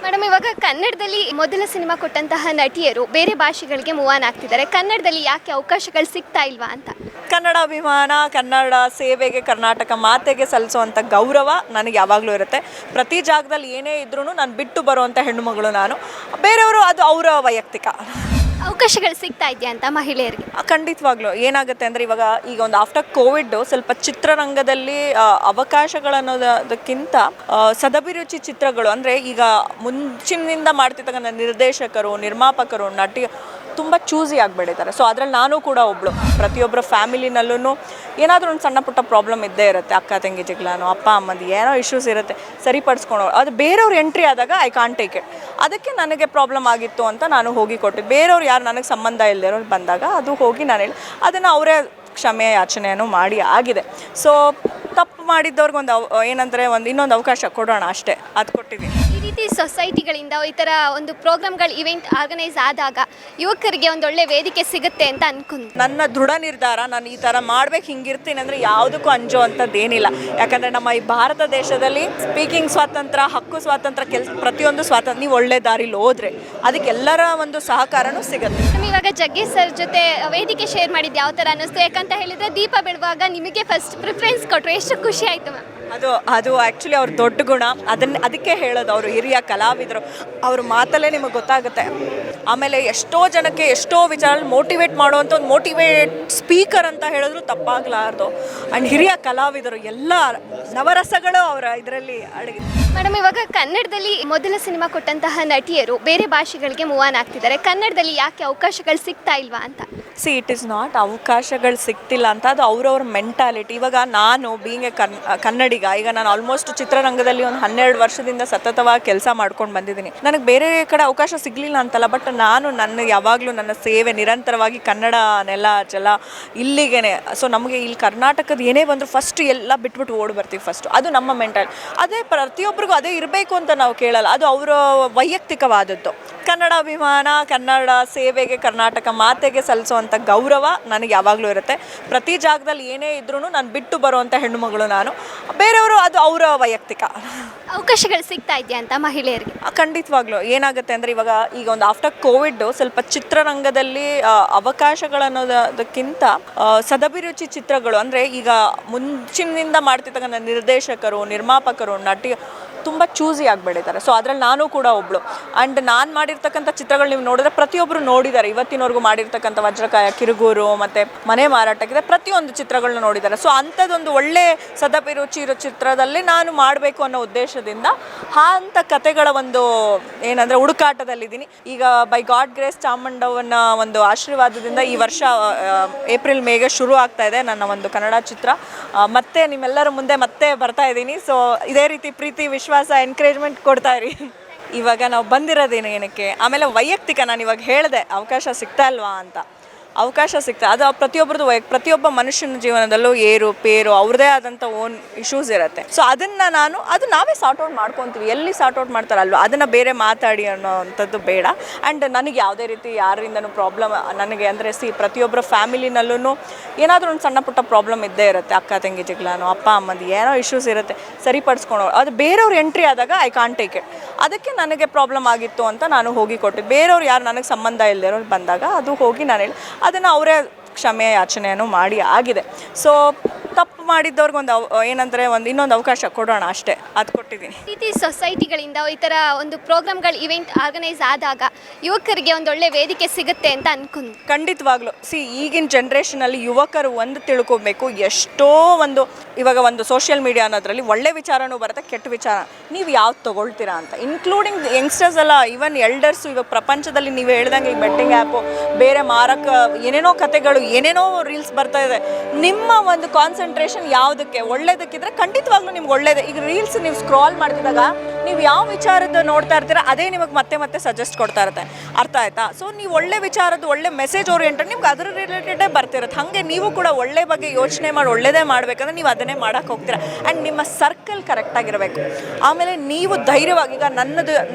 Madam, ಇವಾಗ ಕನ್ನಡದಲ್ಲಿ ಮೊದಲ ಸಿನಿಮಾ ಕೊಟ್ಟಂತಹ ನಟಿಯರು ಬೇರೆ ಭಾಷೆಗಳಿಗೆ ಮೂವ್ ಆನ್ ಆಗ್ತಿದ್ದಾರೆ. ಕನ್ನಡದಲ್ಲಿ ಯಾಕೆ ಅವಕಾಶಗಳು ಸಿಗ್ತಾ ಇಲ್ವಾ ಅಂತ? ಕನ್ನಡ ಅಭಿಮಾನ, ಕನ್ನಡ ಸೇವೆಗೆ, ಕರ್ನಾಟಕ ಮಾತೆಗೆ ಸಲ್ಲಿಸುವಂಥ ಗೌರವ ನನಗೆ ಯಾವಾಗಲೂ ಇರುತ್ತೆ. ಪ್ರತಿ ಜಾಗದಲ್ಲಿ ಏನೇ ಇದ್ರೂ ನಾನು ಬಿಟ್ಟು ಬರುವಂಥ ಹೆಣ್ಣುಮಗಳು ನಾನು. ಬೇರೆಯವರು ಅದು ಅವರ ವೈಯಕ್ತಿಕ. ಅವಕಾಶಗಳು ಸಿಗ್ತಾ ಇದೆಯಾ ಅಂತ ಮಹಿಳೆಯರಿಗೆ? ಖಂಡಿತವಾಗ್ಲೂ ಏನಾಗುತ್ತೆ ಅಂದರೆ ಈಗ ಒಂದು ಆಫ್ಟರ್ ಕೋವಿಡ್ ಸ್ವಲ್ಪ ಚಿತ್ರರಂಗದಲ್ಲಿ ಅವಕಾಶಗಳನ್ನೋದಕ್ಕಿಂತ ಸದಭಿರುಚಿ ಚಿತ್ರಗಳು ಅಂದರೆ ಈಗ ಮುಂಚಿನಿಂದ ಮಾಡ್ತಿರ್ತಕ್ಕಂಥ ನಿರ್ದೇಶಕರು, ನಿರ್ಮಾಪಕರು, ನಟಿ ತುಂಬ ಚೂಸಿ ಆಗಿಬಿಟ್ಟಿದ್ದಾರೆ. ಸೊ ಅದರಲ್ಲಿ ನಾನು ಕೂಡ ಒಬ್ಬಳು. ಪ್ರತಿಯೊಬ್ಬರ ಫ್ಯಾಮಿಲಿನಲ್ಲೂ ಏನಾದರೂ ಒಂದು ಸಣ್ಣ ಪುಟ್ಟ ಪ್ರಾಬ್ಲಮ್ ಇದ್ದೇ ಇರುತ್ತೆ. ಅಕ್ಕ ತಂಗಿ ಜಗಳನೋ, ಅಪ್ಪ ಅಮ್ಮಂದು ಏನೋ ಇಶ್ಯೂಸ್ ಇರುತ್ತೆ, ಸರಿಪಡಿಸ್ಕೊಂಡು ಅದು ಬೇರೆಯವ್ರು ಎಂಟ್ರಿ ಆದಾಗ ಐ ಕಾಂಟ್ ಟೇಕ್ ಇಟ್. ಅದಕ್ಕೆ ನನಗೆ ಪ್ರಾಬ್ಲಮ್ ಆಗಿತ್ತು ಅಂತ ನಾನು ಹೋಗಿ ಕೊಟ್ಟಿದ್ದೆ. ಬೇರೆಯವ್ರು ಯಾರು ನನಗೆ ಸಂಬಂಧ ಇಲ್ಲದೆ ಬಂದಾಗ ಅದು ಹೋಗಿ ನಾನು ಹೇಳಿ ಅದನ್ನು ಅವರೇ ಕ್ಷಮೆ ಯಾಚನೆಯನ್ನು ಮಾಡಿ ಆಗಿದೆ. ಸೊ ತಪ್ಪು ಮಾಡಿದ್ದವ್ರಿಗೆ ಏನಂದರೆ ಇನ್ನೊಂದು ಅವಕಾಶ ಕೊಡೋಣ ಅಷ್ಟೇ, ಅದು ಕೊಟ್ಟಿದ್ದೀನಿ. ಈ ರೀತಿ ಸೊಸೈಟಿಗಳಿಂದ ಈ ಥರ ಒಂದು ಪ್ರೋಗ್ರಾಮ್ಗಳು, ಇವೆಂಟ್ ಆರ್ಗನೈಸ್ ಆದಾಗ ಯುವಕರಿಗೆ ಒಂದೊಳ್ಳೆ ವೇದಿಕೆ ಸಿಗುತ್ತೆ ಅಂತ ಅನ್ಕೊಂಡು ನನ್ನ ದೃಢ ನಿರ್ಧಾರ, ನಾನು ಈ ಥರ ಮಾಡ್ಬೇಕು, ಹಿಂಗಿರ್ತೀನಿ ಅಂದರೆ ಯಾವುದಕ್ಕೂ ಅಂಜೋ ಅಂಥದ್ದೇನಿಲ್ಲ. ಯಾಕಂದರೆ ನಮ್ಮ ಈ ಭಾರತ ದೇಶದಲ್ಲಿ ಸ್ಪೀಕಿಂಗ್ ಸ್ವಾತಂತ್ರ್ಯ, ಹಕ್ಕು ಸ್ವಾತಂತ್ರ್ಯ, ಪ್ರತಿಯೊಂದು ಸ್ವಾತಂತ್ರ್ಯ ನೀವು ಒಳ್ಳೆ ದಾರಿಲಿ ಹೋದರೆ ಅದಕ್ಕೆಲ್ಲರ ಒಂದು ಸಹಕಾರನೂ ಸಿಗುತ್ತೆ. ಇವಾಗ ಜಗ್ಗೇಶ್ ಸರ್ ಜೊತೆ ವೇದಿಕೆ ಶೇರ್ ಮಾಡಿದ್ದು ಯಾವ ಥರ ಅನ್ನಿಸ್ತು? ಯಾಕಂತ ಹೇಳಿದರೆ ದೀಪ ಬೆಳಗುವಾಗ ನಿಮಗೆ ಫಸ್ಟ್ ಪ್ರಿಫರೆನ್ಸ್ ಕೊಟ್ಟರು, ಎಷ್ಟು ಖುಷಿ ಆಯಿತು ಮ್ಯಾಮ್? ಅದು ಆ್ಯಕ್ಚುಲಿ ಅವ್ರ ದೊಡ್ಡ ಗುಣ. ಅದಕ್ಕೆ ಹೇಳೋದು, ಅವರು ಹಿರಿಯ ಕಲಾವಿದರು, ಅವ್ರ ಮಾತಲ್ಲೇ ನಿಮಗೆ ಗೊತ್ತಾಗುತ್ತೆ. ಆಮೇಲೆ ಎಷ್ಟೋ ಜನಕ್ಕೆ ಎಷ್ಟೋ ವಿಚಾರದಲ್ಲಿ ಮೋಟಿವೇಟ್ ಮಾಡುವಂಥ ಒಂದು ಮೋಟಿವೇಟ್ ಸ್ಪೀಕರ್ ಅಂತ ಹೇಳಿದ್ರು ತಪ್ಪಾಗಲಾರ್ದು. ಆ್ಯಂಡ್ ಹಿರಿಯ ಕಲಾವಿದರು, ಎಲ್ಲ ನವರಸಗಳು ಅವರ ಇದರಲ್ಲಿ ಅಡಗಿ. ಮೇಡಮ್, ಇವಾಗ ಕನ್ನಡದಲ್ಲಿ ಮೊದಲ ಸಿನಿಮಾ ಕೊಟ್ಟಂತಹ ನಟಿಯರು ಬೇರೆ ಭಾಷೆಗಳಿಗೆ ಮೂವ್ ಆನ್ ಆಗ್ತಿದ್ದಾರೆ. ಕನ್ನಡದಲ್ಲಿ ಯಾಕೆ ಅವಕಾಶಗಳು ಸಿಗ್ತಾ ಇಲ್ವಾ ಅಂತ? ಇಟ್ ಈಸ್ ನಾಟ್ ಅವಕಾಶಗಳು ಸಿಗ್ತಿಲ್ಲ ಅಂತ, ಅದು ಅವ್ರವ್ರ ಮೆಂಟಾಲಿಟಿ. ಇವಾಗ ನಾನು ಬೀಯಿಂಗ್ ಎ ಕನ್ನಡಿಗ, ಈಗ ನಾನು ಆಲ್ಮೋಸ್ಟ್ ಚಿತ್ರರಂಗದಲ್ಲಿ ಒಂದು 12 ವರ್ಷದಿಂದ ಸತತವಾಗಿ ಕೆಲಸ ಮಾಡ್ಕೊಂಡು ಬಂದಿದ್ದೀನಿ. ನನಗೆ ಬೇರೆ ಕಡೆ ಅವಕಾಶ ಸಿಗಲಿಲ್ಲ ಅಂತಲ್ಲ, ಬಟ್ ನಾನು ಯಾವಾಗಲೂ ನನ್ನ ಸೇವೆ ನಿರಂತರವಾಗಿ ಕನ್ನಡ ನೆಲ ಜಲ ಇಲ್ಲಿಗೇನೆ. ಸೊ ನಮಗೆ ಇಲ್ಲಿ ಕರ್ನಾಟಕದ ಏನೇ ಬಂದರೂ ಫಸ್ಟ್ ಎಲ್ಲ ಬಿಟ್ಬಿಟ್ಟು ಓಡಿ ಬರ್ತೀವಿ ಫಸ್ಟು. ಅದು ನಮ್ಮ ಮೆಂಟಾಲಿಟಿ. ಅದೇ ಪ್ರತಿಯೊಬ್ಬರಿಗೂ ಅದೇ ಇರಬೇಕು ಅಂತ ನಾವು ಕೇಳಲ್ಲ, ಅದು ಅವರ ವೈಯಕ್ತಿಕವಾದದ್ದು. ಕನ್ನಡ ಅಭಿಮಾನ, ಕನ್ನಡ ಸೇವೆಗೆ, ಕರ್ನಾಟಕ ಮಾತೆಗೆ ಸಲ್ಲಿಸುವಂಥ ಗೌರವ ನನಗೆ ಯಾವಾಗಲೂ ಇರುತ್ತೆ. ಪ್ರತಿ ಜಾಗದಲ್ಲಿ ಏನೇ ಇದ್ರೂ ನಾನು ಬಿಟ್ಟು ಬರುವಂಥ ಹೆಣ್ಣುಮಗಳು ನಾನು. ಬೇರೆಯವರು ಅದು ಅವರ ವೈಯಕ್ತಿಕ. ಅವಕಾಶಗಳು ಸಿಗ್ತಾ ಇದೆಯಾ ಅಂತ ಮಹಿಳೆಯರಿಗೆ? ಖಂಡಿತವಾಗ್ಲೂ ಏನಾಗುತ್ತೆ ಅಂದರೆ ಈಗ ಒಂದು ಆಫ್ಟರ್ ಕೋವಿಡ್ ಸ್ವಲ್ಪ ಚಿತ್ರರಂಗದಲ್ಲಿ ಅವಕಾಶಗಳನ್ನೋದಕ್ಕಿಂತ ಸದಭಿರುಚಿ ಚಿತ್ರಗಳು ಅಂದರೆ ಈಗ ಮುಂಚಿನಿಂದ ಮಾಡ್ತಿರ್ತಕ್ಕಂಥ ನಿರ್ದೇಶಕರು, ನಿರ್ಮಾಪಕರು, ನಟಿ ತುಂಬ ಚೂಸಿ ಆಗಿಬಿಟ್ಟಿದ್ದಾರೆ. ಸೊ ಅದರಲ್ಲಿ ನಾನು ಕೂಡ ಒಬ್ಬಳು. ಆ್ಯಂಡ್ ನಾನು ಮಾಡಿರ್ತಕ್ಕಂಥ ಚಿತ್ರಗಳು ನೀವು ನೋಡಿದ್ರೆ ಪ್ರತಿಯೊಬ್ಬರು ನೋಡಿದ್ದಾರೆ. ಇವತ್ತಿನವರೆಗೂ ಮಾಡಿರ್ತಕ್ಕಂಥ ವಜ್ರಕಾಯ, ಕಿರುಗೂರು ಮತ್ತು ಮನೆ ಮಾರಾಟಕ್ಕಿದೆ, ಪ್ರತಿಯೊಂದು ಚಿತ್ರಗಳನ್ನ ನೋಡಿದ್ದಾರೆ. ಸೊ ಅಂಥದ್ದೊಂದು ಒಳ್ಳೆ ಸದಭಿರುಚಿ ಇರೋ ಚಿತ್ರದಲ್ಲಿ ನಾನು ಮಾಡಬೇಕು ಅನ್ನೋ ಉದ್ದೇಶದಿಂದ ಅಂಥ ಕತೆಗಳ ಒಂದು ಏನಂದರೆ ಹುಡುಕಾಟದಲ್ಲಿದ್ದೀನಿ. ಈಗ ಬೈ ಗಾಡ್ ಗ್ರೇಸ್ ಚಾಮುಂಡವನ ಒಂದು ಆಶೀರ್ವಾದದಿಂದ ಈ ವರ್ಷ ಏಪ್ರಿಲ್ ಮೇಗೆ ಶುರು ಆಗ್ತಾ ಇದೆ ನನ್ನ ಒಂದು ಕನ್ನಡ ಚಿತ್ರ. ಮತ್ತೆ ನಿಮ್ಮೆಲ್ಲರ ಮುಂದೆ ಮತ್ತೆ ಬರ್ತಾ ಇದ್ದೀನಿ. ಸೊ ಇದೇ ರೀತಿ ಪ್ರೀತಿ, ವಿಶ್ವಾಸ, ಎನ್ಕರೇಜ್ಮೆಂಟ್ ಕೊಡ್ತಾ ಇರಿ. ಇವಾಗ ನಾವು ಬಂದಿರೋದೇನು ಏನಕ್ಕೆ, ಆಮೇಲೆ ವೈಯಕ್ತಿಕ, ನಾನು ಇವಾಗ ಹೇಳಿದೆ ಅವಕಾಶ ಸಿಗ್ತಾ ಇಲ್ವಾ ಅಂತ. ಅವಕಾಶ ಸಿಗ್ತದೆ, ಅದು ಪ್ರತಿಯೊಬ್ಬರದ್ದು ಪ್ರತಿಯೊಬ್ಬ ಮನುಷ್ಯನ ಜೀವನದಲ್ಲೂ ಏರು ಪೇರು ಅವ್ರದ್ದೇ ಆದಂಥ ಓನ್ ಇಶ್ಯೂಸ್ ಇರುತ್ತೆ. ಸೊ ಅದನ್ನು ಅದು ನಾವೇ ಸಾರ್ಟ್ ಔಟ್ ಮಾಡ್ಕೊತೀವಿ. ಎಲ್ಲಿ ಸಾರ್ಟ್ ಔಟ್ ಮಾಡ್ತಾರಲ್ವ ಅದನ್ನು ಬೇರೆ ಮಾತಾಡಿ ಅನ್ನೋವಂಥದ್ದು ಬೇಡ. ಆ್ಯಂಡ್ ನನಗೆ ಯಾವುದೇ ರೀತಿ ಯಾರಿಂದನೂ ಪ್ರಾಬ್ಲಮ್ ನನಗೆ ಅಂದರೆ ಪ್ರತಿಯೊಬ್ಬರ ಫ್ಯಾಮಿಲಿನಲ್ಲೂ ಏನಾದರೂ ಒಂದು ಸಣ್ಣ ಪುಟ್ಟ ಪ್ರಾಬ್ಲಮ್ ಇದ್ದೇ ಇರುತ್ತೆ. ಅಕ್ಕ ತಂಗಿ ಜಗಳನೋ, ಅಪ್ಪ ಅಮ್ಮಂದು ಏನೋ ಇಶ್ಯೂಸ್ ಇರುತ್ತೆ, ಸರಿಪಡಿಸ್ಕೊಂಡು ಅದು ಬೇರೆಯವ್ರು ಎಂಟ್ರಿ ಆದಾಗ ಐ ಕಾಂಟ್ ಟೇಕ್ ಇಟ್. ಅದಕ್ಕೆ ನನಗೆ ಪ್ರಾಬ್ಲಮ್ ಆಗಿತ್ತು ಅಂತ ನಾನು ಹೋಗಿ ಕೊಟ್ಟಿದ್ದೆ. ಬೇರೆಯವ್ರು ಯಾರು ನನಗೆ ಸಂಬಂಧ ಇಲ್ಲದೆ ಬಂದಾಗ ಅದು ಹೋಗಿ ನಾನು ಹೇಳಿ ಅದನ್ನು ಅವರೇ ಕ್ಷಮೆ ಯಾಚನೆಯನ್ನು ಮಾಡಿ ಆಗಿದೆ. ಸೊ ತಪ್ಪು ಮಾಡಿದ್ದವ್ರಿಗೆ ಏನಂದರೆ ಇನ್ನೊಂದು ಅವಕಾಶ ಕೊಡೋಣ ಅಷ್ಟೇ, ಅದು ಕೊಟ್ಟಿದ್ದೀನಿ. ಈ ರೀತಿ ಸೊಸೈಟಿಗಳಿಂದ ಈ ಥರ ಒಂದು ಪ್ರೋಗ್ರಾಮ್ಗಳು, ಇವೆಂಟ್ ಆರ್ಗನೈಸ್ ಆದಾಗ ಯುವಕರಿಗೆ ಒಂದೊಳ್ಳೆ ವೇದಿಕೆ ಸಿಗುತ್ತೆ ಅಂತ ಅನ್ಕೊಂಡು ಖಂಡಿತವಾಗ್ಲೂ ಈಗಿನ ಜನ್ರೇಷನಲ್ಲಿ ಯುವಕರು ಒಂದು ತಿಳ್ಕೊಬೇಕು. ಎಷ್ಟೋ ಇವಾಗ ಒಂದು ಸೋಷಿಯಲ್ ಮೀಡಿಯಾ ಅನ್ನೋದ್ರಲ್ಲಿ ಒಳ್ಳೆ ವಿಚಾರನೂ ಬರುತ್ತೆ, ಕೆಟ್ಟ ವಿಚಾರ. ನೀವು ಯಾವ್ದು ತೊಗೊಳ್ತೀರಾ ಅಂತ, ಇನ್ಕ್ಲೂಡಿಂಗ್ ಯಂಗ್ಸ್ಟರ್ಸ್ ಎಲ್ಲ, ಈವನ್ ಎಲ್ಡರ್ಸು. ಇವಾಗ ಪ್ರಪಂಚದಲ್ಲಿ ನೀವು ಹೇಳ್ದಂಗೆ ಈ ಬೆಟ್ಟಿಂಗ್ ಆ್ಯಪು, ಬೇರೆ ಮಾರಕ ಏನೇನೋ ಕತೆಗಳು, ಏನೇನೋ ರೀಲ್ಸ್ ಬರ್ತಾ ಇದೆ. ನಿಮ್ಮ ಒಂದು ಕಾನ್ಸಂಟ್ರೇಷನ್ ಯಾವುದಕ್ಕೆ ಒಳ್ಳೇದಕ್ಕಿದ್ರೆ ಖಂಡಿತವಾಗ್ಲೂ ನಿಮ್ಗೆ ಒಳ್ಳೇದೇ. ಈಗ ರೀಲ್ಸ್ ನೀವು ಸ್ಕ್ರಾಲ್ ಮಾಡ್ತಿದ್ದಾಗ ನೀವು ಯಾವ ವಿಚಾರದ್ದು ನೋಡ್ತಾ ಇರ್ತೀರ ಅದೇ ನಿಮಗೆ ಮತ್ತೆ ಮತ್ತೆ ಸಜೆಸ್ಟ್ ಕೊಡ್ತಾ ಇರುತ್ತೆ. ಅರ್ಥ ಆಯ್ತಾ? ಸೊ ನೀವು ಒಳ್ಳೆ ವಿಚಾರದ್ದು, ಒಳ್ಳೆ ಮೆಸೇಜ್ ಓರಿಯೆಂಟೆಡ್ ನಿಮ್ಗೆ ಅದರ ರಿಲೇಟೆಡೇ ಬರ್ತಿರುತ್ತೆ. ಹಾಗೆ ನೀವು ಕೂಡ ಒಳ್ಳೆ ಬಗ್ಗೆ ಯೋಚನೆ ಮಾಡಿ ಒಳ್ಳೆಯದೇ ಮಾಡಬೇಕಂದ್ರೆ ನೀವು ಅದನ್ನೇ ಮಾಡೋಕ್ಕೆ ಹೋಗ್ತೀರಾ. ಆ್ಯಂಡ್ ನಿಮ್ಮ ಸರ್ಕಲ್ ಕರೆಕ್ಟಾಗಿರಬೇಕು. ಆಮೇಲೆ ನೀವು ಧೈರ್ಯವಾಗಿ, ಈಗ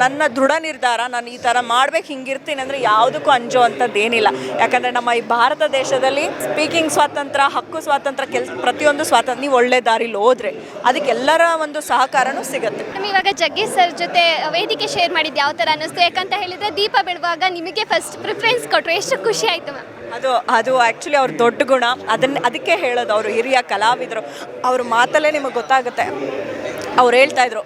ನನ್ನ ದೃಢ ನಿರ್ಧಾರ, ನಾನು ಈ ಥರ ಮಾಡ್ಬೇಕು, ಹಿಂಗಿರ್ತೀನಿ ಅಂದರೆ ಯಾವುದಕ್ಕೂ ಅಂಜೋ ಅಂಥದ್ದೇನಿಲ್ಲ. ಯಾಕಂದರೆ ನಮ್ಮ ಈ ಭಾರತ ದೇಶದಲ್ಲಿ ಸ್ಪೀಕಿಂಗ್ ಸ್ವಾತಂತ್ರ್ಯ, ಹಕ್ಕು ಸ್ವಾತಂತ್ರ್ಯ, ಪ್ರತಿಯೊಂದು ಸ್ವಾತಂತ್ರ್ಯ ನೀವು ಒಳ್ಳೆ ದಾರಿಲಿ ಹೋದರೆ ಅದಕ್ಕೆಲ್ಲರ ಒಂದು ಸಹಕಾರನೂ ಸಿಗುತ್ತೆ. ಇವಾಗ ವರ್ಗೀಸ್ ಸರ್ ಜೊತೆ ವೇದಿಕೆ ಶೇರ್ ಮಾಡಿದ್ದು ಯಾವ ಥರ ಅನ್ನಿಸ್ತು? ಯಾಕಂತ ಹೇಳಿದರೆ ದೀಪ ಬಿಡುವಾಗ ನಿಮಗೆ ಫಸ್ಟ್ ಪ್ರಿಫರೆನ್ಸ್ ಕೊಟ್ಟರು, ಎಷ್ಟು ಖುಷಿ ಆಯಿತು ಮ್ಯಾಮ್? ಅದು ಆ್ಯಕ್ಚುಲಿ ಅವ್ರ ದೊಡ್ಡ ಗುಣ. ಅದಕ್ಕೆ ಹೇಳೋದು, ಅವರು ಹಿರಿಯ ಕಲಾವಿದರು. ಅವ್ರ ಮಾತಲ್ಲೇ ನಿಮಗೆ ಗೊತ್ತಾಗುತ್ತೆ. ಅವ್ರು ಹೇಳ್ತಾಯಿದ್ರು,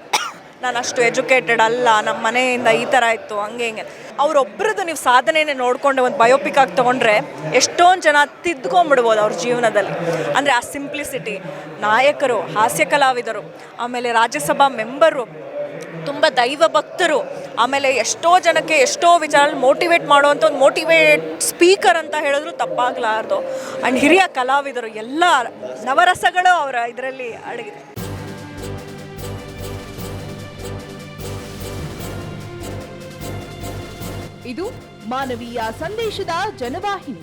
ನಾನು ಅಷ್ಟು ಎಜುಕೇಟೆಡ್ ಅಲ್ಲ, ನಮ್ಮ ಮನೆಯಿಂದ ಈ ಥರ ಇತ್ತು, ಹಂಗೆ ಹಿಂಗೆ. ಅವರೊಬ್ಬರದ್ದು ನೀವು ಸಾಧನೆನೇ ನೋಡಿಕೊಂಡು ಒಂದು ಬಯೋಪಿಕ್ ಆಗಿ ತೊಗೊಂಡ್ರೆ ಎಷ್ಟೊಂದು ಜನ ತಿದ್ದುಕೊಂಡ್ಬಿಡ್ಬೋದು ಅವ್ರ ಜೀವನದಲ್ಲಿ. ಅಂದರೆ ಆ ಸಿಂಪ್ಲಿಸಿಟಿ, ನಾಯಕರು, ಹಾಸ್ಯ ಕಲಾವಿದರು, ಆಮೇಲೆ ರಾಜ್ಯಸಭಾ ಮೆಂಬರು, ತುಂಬ ದೈವ ಭಕ್ತರು, ಆಮೇಲೆ ಎಷ್ಟೋ ಜನಕ್ಕೆ ಎಷ್ಟೋ ವಿಚಾರ ಮೋಟಿವೇಟ್ ಮಾಡುವಂಥ ಒಂದು ಮೋಟಿವೇಟ್ ಸ್ಪೀಕರ್ ಅಂತ ಹೇಳಿದ್ರು ತಪ್ಪಾಗಲಾರ್ದು. ಆ್ಯಂಡ್ ಹಿರಿಯ ಕಲಾವಿದರು, ಎಲ್ಲ ನವರಸಗಳು ಅವರ ಇದರಲ್ಲಿ ಅಡಗಿದೆ. ಇದು ಮಾನವೀಯ ಸಂದೇಶದ ಜನವಾಹಿನಿ.